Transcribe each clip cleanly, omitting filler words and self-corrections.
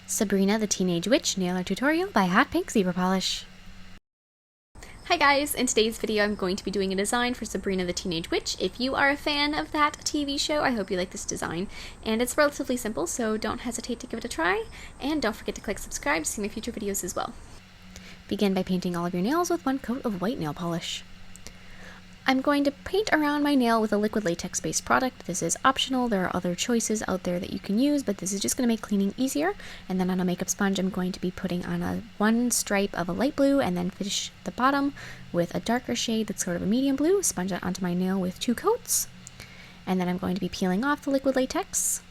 Sabrina the Teenage Witch Nail Art Tutorial by Hotpinkzebrapolish. Hi guys, in today's video I'm going to be doing a design for Sabrina the Teenage Witch. If you are a fan of that TV show, I hope you like this design. And it's relatively simple, so don't hesitate to give it a try. And don't forget to click subscribe to see my future videos as well. Begin by painting all of your nails with one coat of white nail polish. I'm going to paint around my nail with a liquid latex based product. This is optional. There are other choices out there that you can use, but this is just going to make cleaning easier. And then on a makeup sponge, I'm going to be putting on one stripe of a light blue and then finish the bottom with a darker shade that's sort of a medium blue. Sponge it onto my nail with 2 coats. And then I'm going to be peeling off the liquid latex.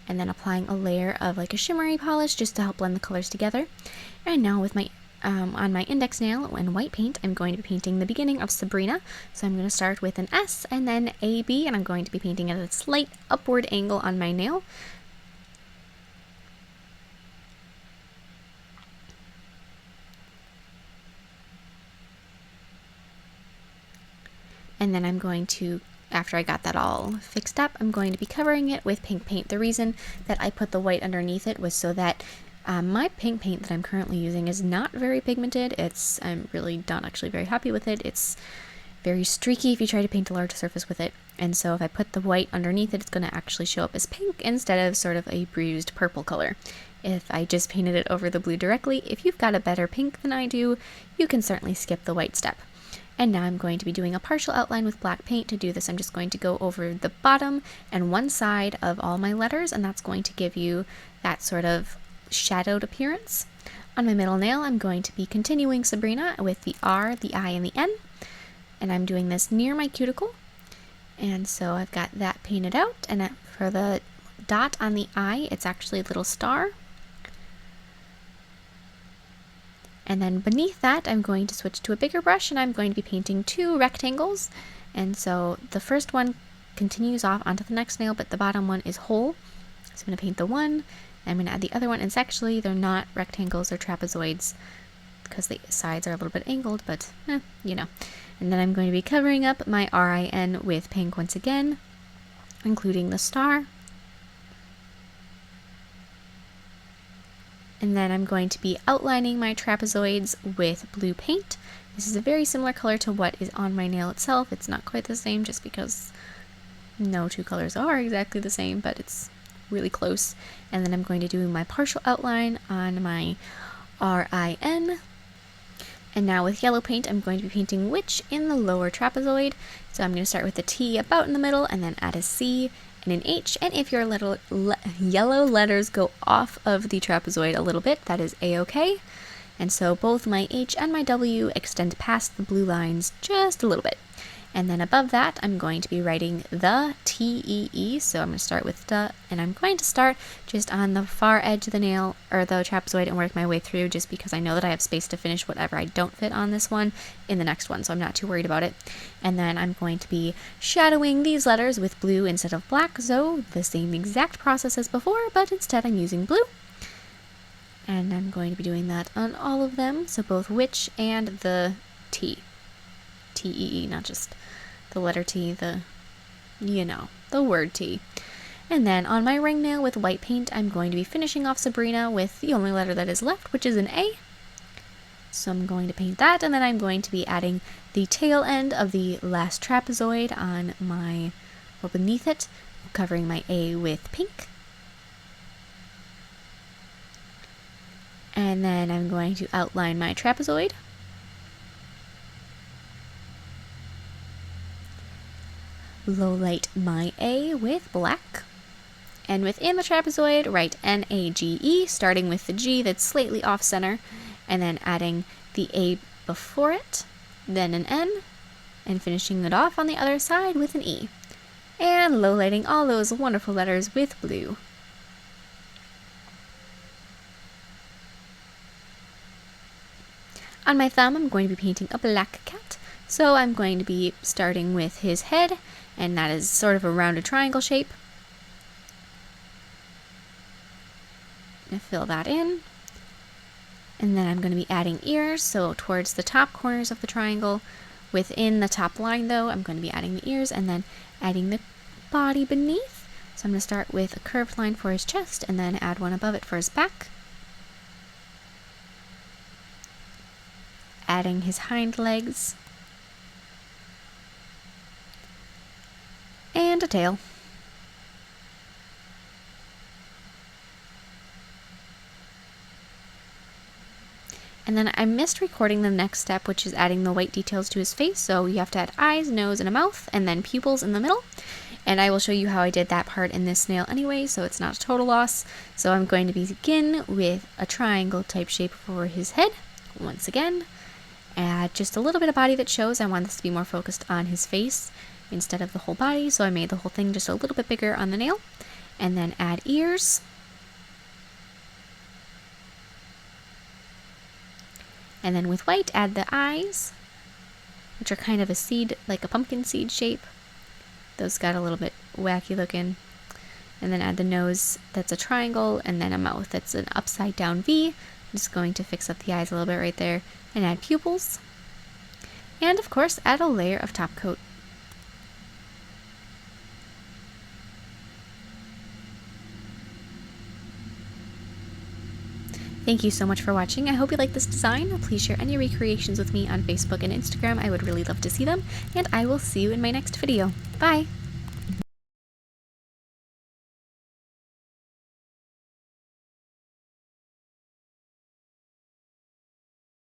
And then applying a layer of like a shimmery polish just to help blend the colors together. And now with my on my index nail in white paint, I'm going to be painting the beginning of Sabrina. So I'm going to start with an S and then A, B, and I'm going to be painting at a slight upward angle on my nail. And then I'm going to, after I got that all fixed up, I'm going to be covering it with pink paint. The reason that I put the white underneath it was so that my pink paint that I'm currently using is not very pigmented. I'm really not actually very happy with it. It's very streaky if you try to paint a large surface with it. And so if I put the white underneath it, it's going to actually show up as pink instead of sort of a bruised purple color. If I just painted it over the blue directly, if you've got a better pink than I do, you can certainly skip the white step. And now I'm going to be doing a partial outline with black paint. To do this, I'm just going to go over the bottom and one side of all my letters, and that's going to give you that sort of shadowed appearance. On my middle nail, I'm going to be continuing Sabrina with the R, the I, and the N, and I'm doing this near my cuticle. And so I've got that painted out, and for the dot on the I, it's actually a little star. And then beneath that, I'm going to switch to a bigger brush, and I'm going to be painting 2 rectangles. And so the first one continues off onto the next nail, but the bottom one is whole. So I'm going to paint the one, I'm going to add the other one, and it's actually, they're not rectangles, they're trapezoids, because the sides are a little bit angled, but, you know. And then I'm going to be covering up my RIN with pink once again, including the star. And then I'm going to be outlining my trapezoids with blue paint. This is a very similar color to what is on my nail itself. It's not quite the same just because no 2 colors are exactly the same, but it's really close. And then I'm going to do my partial outline on my RIN. And now with yellow paint, I'm going to be painting witch in the lower trapezoid. So I'm going to start with a T about in the middle and then add a C and an H. And if your yellow letters go off of the trapezoid a little bit, that is A-okay. And so both my H and my W extend past the blue lines just a little bit. And then above that, I'm going to be writing the T-E-E, so I'm going to start with the, and I'm going to start just on the far edge of the nail, or the trapezoid, and work my way through, just because I know that I have space to finish whatever I don't fit on this one in the next one, so I'm not too worried about it. And then I'm going to be shadowing these letters with blue instead of black, so the same exact process as before, but instead I'm using blue. And I'm going to be doing that on all of them, so both witch and the T. T-E-E, not just the letter T, the word T. And then on my ring nail with white paint, I'm going to be finishing off Sabrina with the only letter that is left, which is an A. So I'm going to paint that, and then I'm going to be adding the tail end of the last trapezoid on my, or beneath it, covering my A with pink. And then I'm going to outline my trapezoid. Low light my A with black, and within the trapezoid write N-A-G-E, starting with the G that's slightly off center, and then adding the A before it, then an N, and finishing it off on the other side with an E, and low lighting all those wonderful letters with blue. On my thumb, I'm going to be painting a black cat. So I'm going to be starting with his head, and that is sort of a rounded triangle shape. I'm going to fill that in. And then I'm going to be adding ears, so towards the top corners of the triangle. Within the top line though, I'm going to be adding the ears and then adding the body beneath. So I'm going to start with a curved line for his chest and then add one above it for his back. Adding his hind legs. And a tail. And then I missed recording the next step, which is adding the white details to his face. So you have to add eyes, nose, and a mouth, and then pupils in the middle. And I will show you how I did that part in this snail anyway, so it's not a total loss. So I'm going to begin with a triangle type shape for his head. Once again, add just a little bit of body that shows. I want this to be more focused on his face instead of the whole body, so I made the whole thing just a little bit bigger on the nail. And then add ears. And then with white, add the eyes, which are kind of a seed, like a pumpkin seed shape. Those got a little bit wacky looking. And then add the nose, that's a triangle, and then a mouth that's an upside down V. I'm just going to fix up the eyes a little bit right there, and add pupils. And of course, add a layer of top coat. Thank you so much for watching. I hope you like this design. Please share any recreations with me on Facebook and Instagram. I would really love to see them. And I will see you in my next video. Bye!